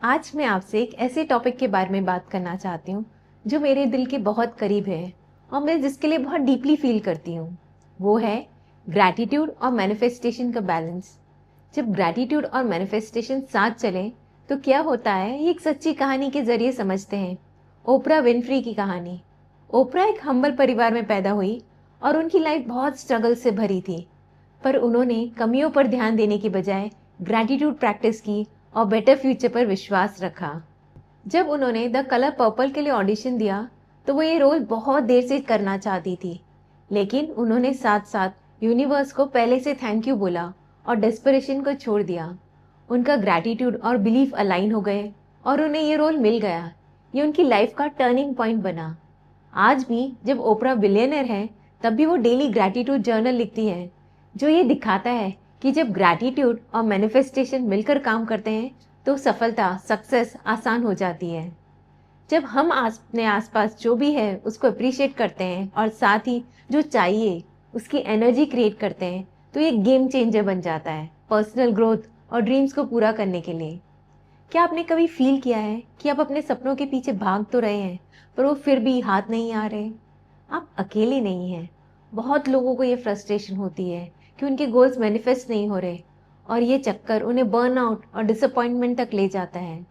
आज मैं आपसे एक ऐसे टॉपिक के बारे में बात करना चाहती हूँ जो मेरे दिल के बहुत करीब है और मैं जिसके लिए बहुत डीपली फील करती हूँ। वो है ग्रैटिट्यूड और मैनिफेस्टेशन का बैलेंस। जब ग्रैटिट्यूड और मैनिफेस्टेशन साथ चलें तो क्या होता है, ये एक सच्ची कहानी के जरिए समझते हैं। ओपरा विनफ्री की कहानी। ओपरा एक हम्बल परिवार में पैदा हुई और उनकी लाइफ बहुत स्ट्रगल से भरी थी। पर उन्होंने कमियों पर ध्यान देने की बजाय ग्रैटिट्यूड प्रैक्टिस की और बेटर फ्यूचर पर विश्वास रखा। जब उन्होंने द कलर पर्पल के लिए ऑडिशन दिया तो वो ये रोल बहुत देर से करना चाहती थी, लेकिन उन्होंने साथ साथ यूनिवर्स को पहले से थैंक यू बोला और डेस्परेशन को छोड़ दिया। उनका ग्रैटिट्यूड और बिलीफ अलाइन हो गए और उन्हें ये रोल मिल गया। ये उनकी लाइफ का टर्निंग पॉइंट बना। आज भी जब ओपरा बिलियनर है तब भी वो डेली ग्रैटिट्यूड जर्नल लिखती है, जो ये दिखाता है कि जब ग्रैटिट्यूड और मैनिफेस्टेशन मिलकर काम करते हैं तो सफलता, सक्सेस आसान हो जाती है। जब हम अपने आसपास जो भी है उसको अप्रिशिएट करते हैं और साथ ही जो चाहिए उसकी एनर्जी क्रिएट करते हैं तो ये गेम चेंजर बन जाता है पर्सनल ग्रोथ और ड्रीम्स को पूरा करने के लिए। क्या आपने कभी फील किया है कि आप अपने सपनों के पीछे भाग तो रहे हैं पर वो फिर भी हाथ नहीं आ रहे? आप अकेले नहीं हैं। बहुत लोगों को ये फ्रस्ट्रेशन होती है कि उनके गोल्स मैनिफेस्ट नहीं हो रहे और ये चक्कर उन्हें बर्नआउट और डिसअपॉइंटमेंट तक ले जाता है।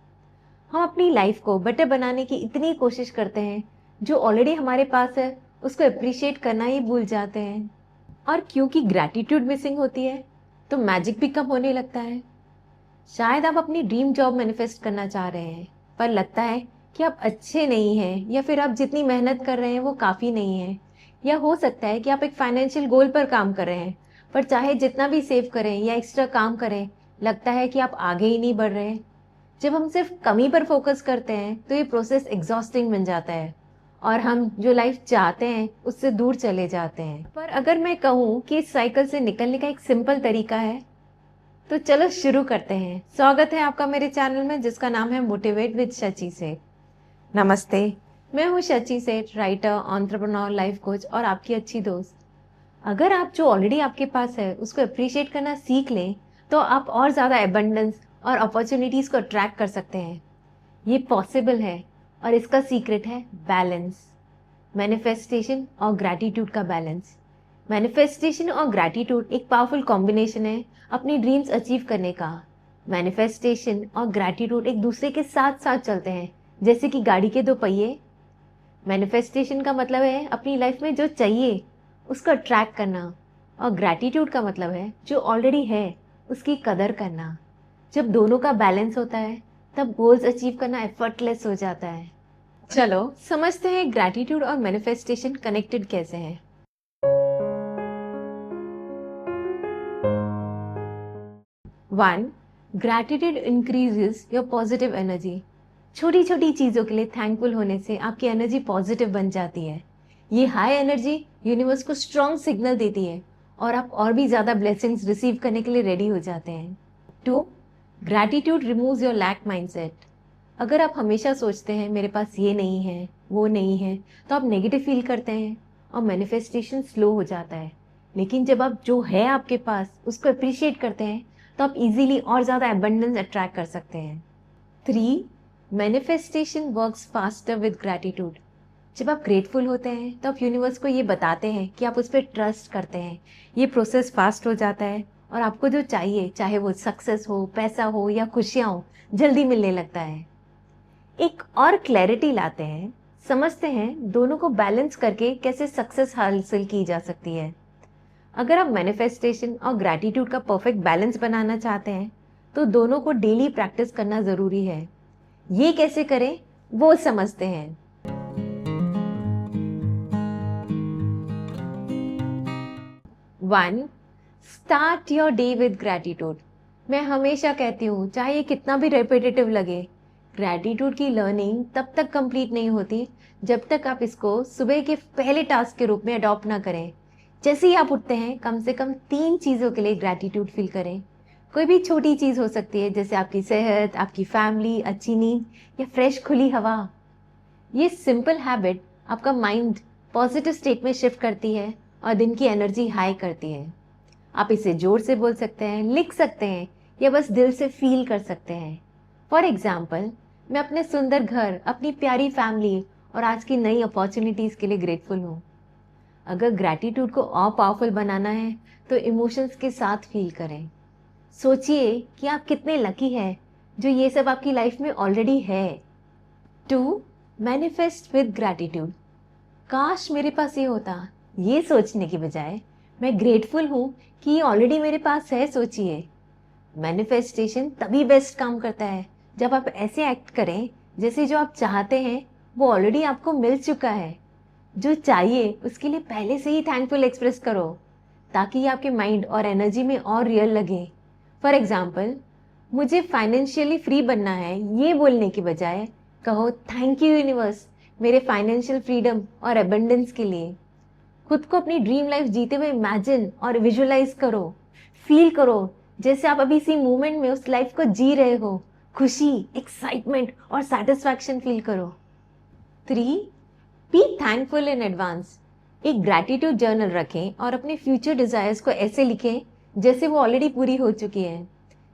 हम अपनी लाइफ को बेटर बनाने की इतनी कोशिश करते हैं, जो ऑलरेडी हमारे पास है उसको अप्रिशिएट करना ही भूल जाते हैं। और क्योंकि ग्रैटिट्यूड मिसिंग होती है तो मैजिक भी कम होने लगता है। शायद आप अपनी ड्रीम जॉब मैनिफेस्ट करना चाह रहे हैं पर लगता है कि आप अच्छे नहीं हैं या फिर आप जितनी मेहनत कर रहे हैं वो काफ़ी नहीं है। या हो सकता है कि आप एक फाइनेंशियल गोल पर काम कर रहे हैं पर चाहे जितना भी सेव करें या एक्स्ट्रा काम करें, लगता है कि आप आगे ही नहीं बढ़ रहे। जब हम सिर्फ कमी पर फोकस करते हैं तो ये प्रोसेस एग्जॉस्टिंग बन जाता है और हम जो लाइफ चाहते हैं उससे दूर चले जाते हैं। पर अगर मैं कहूँ कि इस साइकिल से निकलने का एक सिंपल तरीका है तो चलो शुरू करते हैं। स्वागत है आपका मेरे चैनल में जिसका नाम है मोटिवेट विद शची सेठ। नमस्ते, मैं हूँ शची सेठ, राइटर, एंटरप्रेन्योर, लाइफ कोच और आपकी अच्छी दोस्त। अगर आप जो ऑलरेडी आपके पास है उसको अप्रिशिएट करना सीख लें तो आप और ज़्यादा एबंडेंस और अपॉर्चुनिटीज़ को अट्रैक्ट कर सकते हैं। ये पॉसिबल है और इसका सीक्रेट है बैलेंस। मैनिफेस्टेशन और ग्रैटिट्यूड का बैलेंस। मैनिफेस्टेशन और ग्रैटिट्यूड एक पावरफुल कॉम्बिनेशन है अपनी ड्रीम्स अचीव करने का। मैनिफेस्टेशन और ग्रैटिट्यूड एक दूसरे के साथ साथ चलते हैं, जैसे कि गाड़ी के दो पहिए। मैनिफेस्टेशन का मतलब है अपनी लाइफ में जो चाहिए उसको अट्रैक्ट करना और ग्रैटिट्यूड का मतलब है जो ऑलरेडी है उसकी कदर करना। जब दोनों का बैलेंस होता है तब गोल्स अचीव करना एफर्टलेस हो जाता है। चलो समझते हैं ग्रैटिट्यूड और मैनिफेस्टेशन कनेक्टेड कैसे हैं। 1. Gratitude increases your positive energy. छोटी छोटी चीज़ों के लिए थैंकफुल होने से आपकी एनर्जी पॉजिटिव बन जाती है। ये हाई एनर्जी यूनिवर्स को स्ट्रॉन्ग सिग्नल देती है और आप और भी ज़्यादा ब्लेसिंग्स रिसीव करने के लिए रेडी हो जाते हैं। 2. Gratitude removes your lack mindset. अगर आप हमेशा सोचते हैं मेरे पास ये नहीं है, वो नहीं है, तो आप नेगेटिव फील करते हैं और मैनिफेस्टेशन स्लो हो जाता है। लेकिन जब आप जो है आपके पास उसको अप्रिशिएट करते हैं तो आप इजीली और ज़्यादा एबंडेंस अट्रैक्ट कर सकते हैं। 3. Manifestation works faster with gratitude. जब आप ग्रेटफुल होते हैं तो आप यूनिवर्स को ये बताते हैं कि आप उस पर ट्रस्ट करते हैं। ये प्रोसेस फास्ट हो जाता है और आपको जो चाहिए, चाहे वो सक्सेस हो, पैसा हो या खुशियाँ हो, जल्दी मिलने लगता है। एक और क्लैरिटी लाते हैं, समझते हैं दोनों को बैलेंस करके कैसे सक्सेस हासिल की जा सकती है। अगर आप मैनिफेस्टेशन और ग्रैटिट्यूड का परफेक्ट बैलेंस बनाना चाहते हैं तो दोनों को डेली प्रैक्टिस करना ज़रूरी है। ये कैसे करें वो समझते हैं। 1. Start your day with gratitude. मैं हमेशा कहती हूँ, चाहे ये कितना भी रेपिटेटिव लगे, ग्रैटिट्यूड की लर्निंग तब तक कंप्लीट नहीं होती जब तक आप इसको सुबह के पहले टास्क के रूप में अडॉप्ट ना करें। जैसे ही आप उठते हैं कम से कम 3 चीज़ों के लिए ग्रैटिट्यूड फील करें। कोई भी छोटी चीज़ हो सकती है, जैसे आपकी सेहत, आपकी फैमिली, अच्छी नींद या फ्रेश खुली हवा। ये सिंपल हैबिट आपका माइंड पॉजिटिव स्टेट में शिफ्ट करती है और दिन की एनर्जी हाई करती है। आप इसे जोर से बोल सकते हैं, लिख सकते हैं या बस दिल से फील कर सकते हैं। फॉर एग्जाम्पल, मैं अपने सुंदर घर, अपनी प्यारी फैमिली और आज की नई अपॉर्चुनिटीज के लिए ग्रेटफुल हूँ। अगर ग्रैटिट्यूड को और पावरफुल बनाना है तो इमोशंस के साथ फील करें। सोचिए कि आप कितने लकी हैं जो ये सब आपकी लाइफ में ऑलरेडी है। 2. Manifest with gratitude. काश मेरे पास ये होता, ये सोचने की बजाय मैं ग्रेटफुल हूँ कि ये ऑलरेडी मेरे पास है, सोचिए। मैनिफेस्टेशन तभी बेस्ट काम करता है जब आप ऐसे एक्ट करें जैसे जो आप चाहते हैं वो ऑलरेडी आपको मिल चुका है। जो चाहिए उसके लिए पहले से ही थैंकफुल एक्सप्रेस करो ताकि ये आपके माइंड और एनर्जी में और रियल लगे। फॉर एग्जाम्पल, मुझे फाइनेंशियली फ्री बनना है, ये बोलने की बजाय कहो थैंक यू यूनिवर्स मेरे फाइनेंशियल फ्रीडम और एबंडेंस के लिए। खुद को अपनी ड्रीम लाइफ जीते हुए इमेजिन और विजुअलाइज करो। फील करो जैसे आप अभी इसी मोमेंट में उस लाइफ को जी रहे हो। खुशी, एक्साइटमेंट और सेटिस्फैक्शन फील करो। 3. Be thankful in advance. एक ग्रैटिट्यूड जर्नल रखें और अपने फ्यूचर डिजायर्स को ऐसे लिखें जैसे वो ऑलरेडी पूरी हो चुकी है।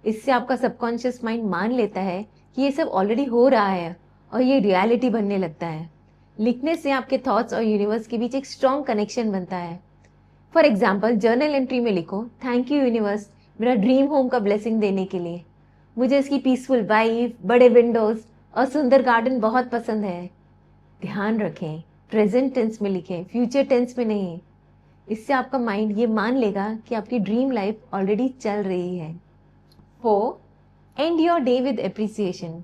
इससे आपका सबकॉन्शियस माइंड मान लेता है कि ये सब ऑलरेडी हो रहा है और ये रियलिटी बनने लगता है। लिखने से आपके थॉट्स और यूनिवर्स के बीच एक स्ट्रॉन्ग कनेक्शन बनता है। फॉर एग्जाम्पल, जर्नल एंट्री में लिखो थैंक यू यूनिवर्स मेरा ड्रीम होम का ब्लेसिंग देने के लिए। मुझे इसकी पीसफुल वाइफ, बड़े विंडोज और सुंदर गार्डन बहुत पसंद है। ध्यान रखें प्रेजेंट टेंस में लिखें, फ्यूचर टेंस में नहीं। इससे आपका माइंड ये मान लेगा कि आपकी ड्रीम लाइफ ऑलरेडी चल रही है। 4. And your day with appreciation.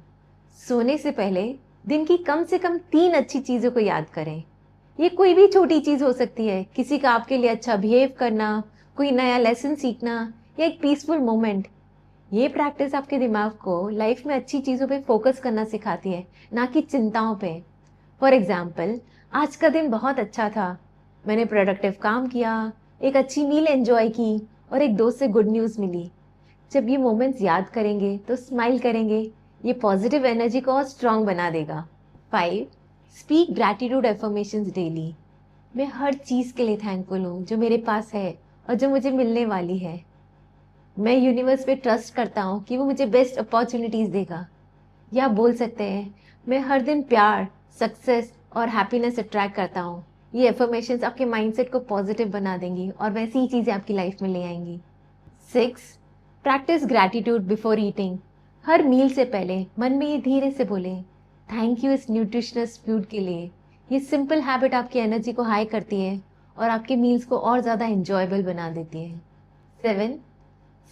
सोने से पहले दिन की कम से कम 3 अच्छी चीज़ों को याद करें। ये कोई भी छोटी चीज़ हो सकती है, किसी का आपके लिए अच्छा बिहेव करना, कोई नया लेसन सीखना या एक पीसफुल मोमेंट। ये प्रैक्टिस आपके दिमाग को लाइफ में अच्छी चीज़ों पे फोकस करना सिखाती है, ना कि चिंताओं पे। फॉर एग्जाम्पल, आज का दिन बहुत अच्छा था, मैंने प्रोडक्टिव काम किया, एक अच्छी मील एंजॉय की और एक दोस्त से गुड न्यूज़ मिली। जब ये मोमेंट्स याद करेंगे तो स्माइल करेंगे, ये पॉजिटिव एनर्जी को और स्ट्रॉन्ग बना देगा। 5. Speak gratitude affirmations daily. मैं हर चीज़ के लिए थैंकफुल हूँ जो मेरे पास है और जो मुझे मिलने वाली है। मैं यूनिवर्स पे ट्रस्ट करता हूँ कि वो मुझे बेस्ट अपॉर्चुनिटीज़ देगा। या बोल सकते हैं मैं हर दिन प्यार, सक्सेस और हैप्पीनेस अट्रैक्ट करता हूँ। ये एफर्मेशंस आपके माइंडसेट को पॉजिटिव बना देंगी और वैसी ही चीज़ें आपकी लाइफ में ले आएंगी। 6. Practice gratitude before eating. हर मील से पहले मन में ये धीरे से बोलें थैंक यू इस न्यूट्रिशनस फूड के लिए। ये सिंपल हैबिट आपकी एनर्जी को हाई करती है और आपके मील्स को और ज़्यादा इंजॉयबल बना देती है। 7.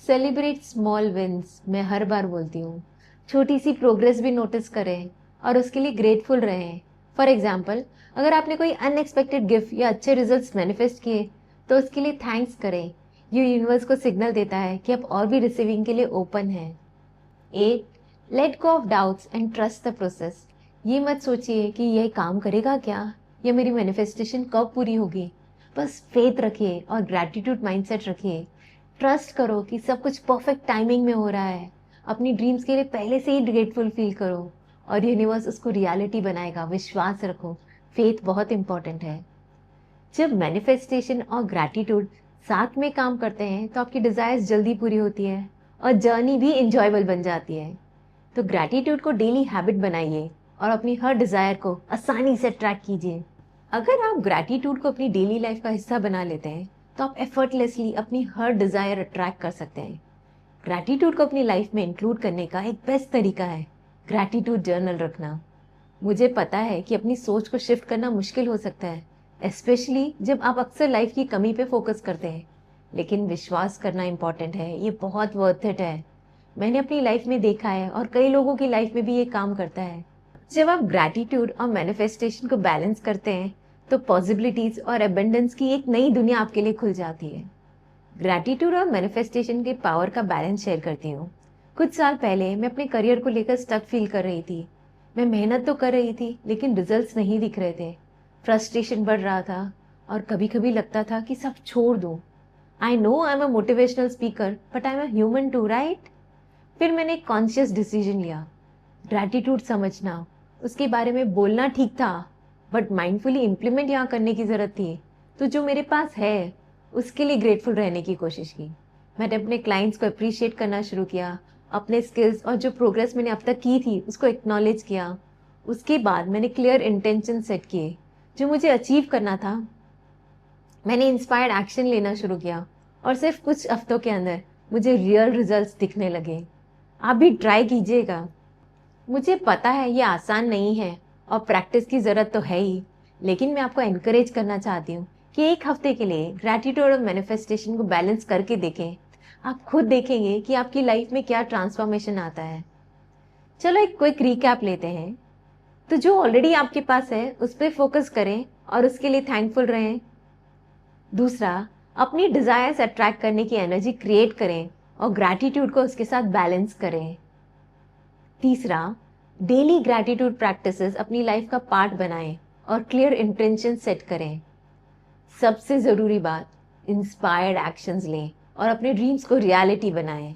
Celebrate small wins. मैं हर बार बोलती हूँ छोटी सी प्रोग्रेस भी नोटिस करें और उसके लिए ग्रेटफुल रहें। फॉर एग्जाम्पल, अगर आपने कोई अनएक्सपेक्टेड गिफ्ट या अच्छे रिजल्ट्स मैनिफेस्ट किए तो उसके लिए थैंक्स करें। ये यूनिवर्स को सिग्नल देता है कि आप और भी रिसीविंग के लिए ओपन हैं। 8. Let go of doubts and trust the process. ये मत सोचिए कि यह काम करेगा क्या या मेरी मैनिफेस्टेशन कब पूरी होगी। बस फेथ रखिए और ग्रैटिट्यूड माइंडसेट रखिए। ट्रस्ट करो कि सब कुछ परफेक्ट टाइमिंग में हो रहा है। अपनी ड्रीम्स के लिए पहले से ही ग्रेटफुल फील करो और यूनिवर्स उसको रियलिटी बनाएगा। विश्वास रखो, फेथ बहुत इंपॉर्टेंट है। जब मैनिफेस्टेशन और ग्रैटिट्यूड साथ में काम करते हैं तो आपकी डिजायर्स जल्दी पूरी होती है और जर्नी भी इंजॉयबल बन जाती है। तो ग्रैटिट्यूड को डेली हैबिट बनाइए और अपनी हर डिजायर को आसानी से ट्रैक कीजिए। अगर आप ग्रैटिट्यूड को अपनी डेली लाइफ का हिस्सा बना लेते हैं तो आप एफर्टलेसली अपनी हर डिजायर अट्रैक्ट कर सकते हैं। ग्रैटिट्यूड को अपनी लाइफ में इंक्लूड करने का एक बेस्ट तरीका है ग्रैटिट्यूड जर्नल रखना। मुझे पता है कि अपनी सोच को शिफ्ट करना मुश्किल हो सकता है, स्पेशली जब आप अक्सर लाइफ की कमी पे फोकस करते हैं, लेकिन विश्वास करना इम्पॉर्टेंट है, ये बहुत वर्थ इट है। मैंने अपनी लाइफ में देखा है और कई लोगों की लाइफ में भी ये काम करता है। जब आप ग्रैटिट्यूड और मैनिफेस्टेशन को बैलेंस करते हैं तो पॉसिबिलिटीज और एबंडेंस की एक नई दुनिया आपके लिए खुल जाती है। ग्रैटिट्यूड और मैनिफेस्टेशन के पावर का बैलेंस शेयर करती हूँ। कुछ साल पहले मैं अपने करियर को लेकर स्टक फील कर रही थी। मैं मेहनत तो कर रही थी लेकिन रिजल्ट्स नहीं दिख रहे थे। फ्रस्ट्रेशन बढ़ रहा था और कभी कभी लगता था कि सब छोड़ दूँ। I know I am a motivational speaker but I am a human too, right? फिर मैंने एक कॉन्शियस डिसीजन लिया। ग्रैटिट्यूड समझना, उसके बारे में बोलना ठीक था बट माइंडफुली इम्प्लीमेंट यहाँ करने की ज़रूरत थी। तो जो मेरे पास है उसके लिए ग्रेटफुल रहने की कोशिश की। मैंने अपने क्लाइंट्स को अप्रिशिएट करना शुरू किया अपने स्किल्स और जो प्रोग्रेस मैंने अब तक की थी उसको एक्नॉलेज किया। उसके बाद मैंने क्लियर इंटेंशन सेट किए जो मुझे अचीव करना था। मैंने इंस्पायर्ड एक्शन लेना शुरू किया और सिर्फ कुछ हफ्तों के अंदर मुझे रियल रिजल्ट्स दिखने लगे। आप भी ट्राई कीजिएगा। मुझे पता है ये आसान नहीं है और प्रैक्टिस की ज़रूरत तो है ही, लेकिन मैं आपको एनकरेज करना चाहती हूँ कि एक हफ्ते के लिए ग्रैटिट्यूड और मैनिफेस्टेशन को बैलेंस करके देखें। आप खुद देखेंगे कि आपकी लाइफ में क्या ट्रांसफॉर्मेशन आता है। चलो एक क्विक रिकैप लेते हैं। तो जो ऑलरेडी आपके पास है उस पर फोकस करें और उसके लिए थैंकफुल रहें। दूसरा, अपनी डिजायर्स अट्रैक्ट करने की एनर्जी क्रिएट करें और ग्रैटिट्यूड को उसके साथ बैलेंस करें। तीसरा, डेली ग्रैटिट्यूड प्रैक्टिसेस अपनी लाइफ का पार्ट बनाएं और क्लियर इंटेंशन सेट करें। सबसे ज़रूरी बात, इंस्पायर्ड एक्शंस लें और अपने ड्रीम्स को रियलिटी बनाएं।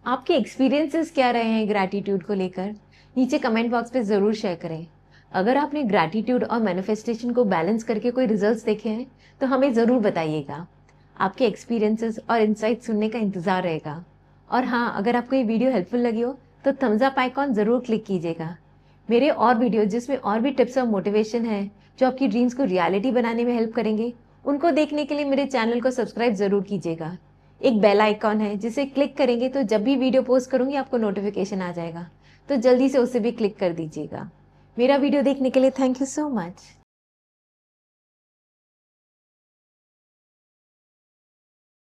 आपके एक्सपीरियंसेस क्या रहे हैं ग्रैटिट्यूड को लेकर? नीचे कमेंट बॉक्स पे ज़रूर शेयर करें। अगर आपने ग्रैटिट्यूड और मैनिफेस्टेशन को बैलेंस करके कोई रिजल्ट्स देखे हैं तो हमें ज़रूर बताइएगा। आपके एक्सपीरियंसेस और इंसाइट सुनने का इंतज़ार रहेगा। और हाँ, अगर आपको ये वीडियो हेल्पफुल लगी हो तो थम्स अप आइकॉन ज़रूर क्लिक कीजिएगा। मेरे और वीडियो जिसमें और भी टिप्स और मोटिवेशन है जो आपकी ड्रीम्स को रियलिटी बनाने में हेल्प करेंगे, उनको देखने के लिए मेरे चैनल को सब्सक्राइब ज़रूर कीजिएगा। एक बेल आइकॉन है जिसे क्लिक करेंगे तो जब भी वीडियो पोस्ट करूंगी आपको नोटिफिकेशन आ जाएगा, तो जल्दी से उसे भी क्लिक कर दीजिएगा। मेरा वीडियो देखने के लिए थैंक यू सो मच।